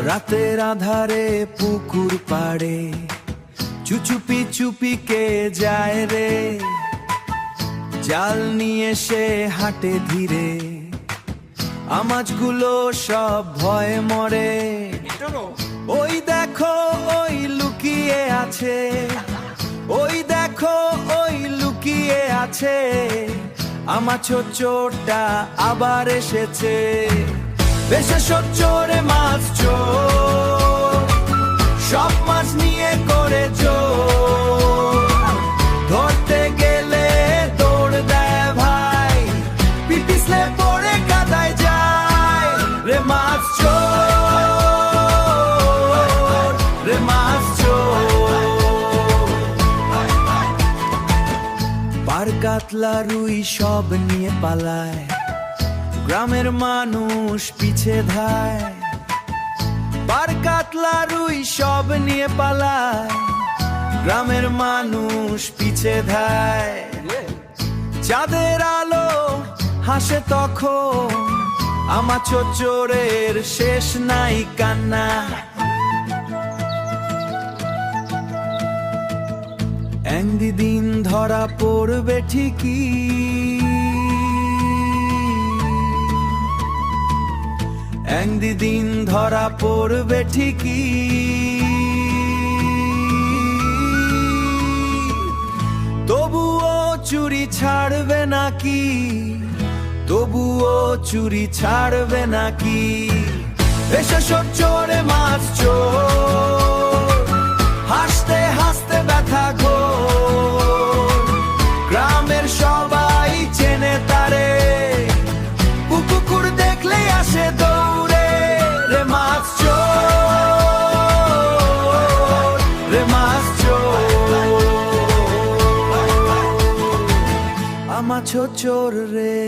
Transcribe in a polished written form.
রাতের আধারে পুকুর পাড়ে চুচুপি চুপি কে যায় রে, জাল নিয়ে সে হাঁটে ধীরে, আমাজগুলো সব ভয়ে মরে। ওই দেখো ওই লুকিয়ে আছে, ওই দেখো ওই লুকিয়ে আছে, আমার চোরটা আবার এসেছে। বেশে চোরে মাছ চোর, সব মাছ নিয়ে করে চোর, ধরতে গেলে দৌড় দেয় ভাই, পিছলে পড়ে কাদায় যায় রে মাছ চোর, রে মাছ চোর। পার কাতলা রুই সব নিয়ে পালায়, গ্রামের মানুষ পিছে ধায়। পার কাতলা রুই সব নিয়ে পালায়, গ্রামের মানুষ পিছে ধায়। চাঁদের আলো হাসে তখন, আমার চোরের শেষ নাই কান্না। একদিন ধরা পড়বে ঠিকই, একদিন ধরা পড়বে ঠিকই, তবুও চুরি ছাড়বে নাকি, তবুও চুরি ছাড়বে নাকি। এসে চোরে মাছ চোর, হাসতে হাসতে ব্যথা ঘোর, গ্রামের সবাই চেনে তারে, পুকুর দেখলেই আসে দৌড়ে রে মাছ চোর, রে মাছ চোর, আমার চোর রে।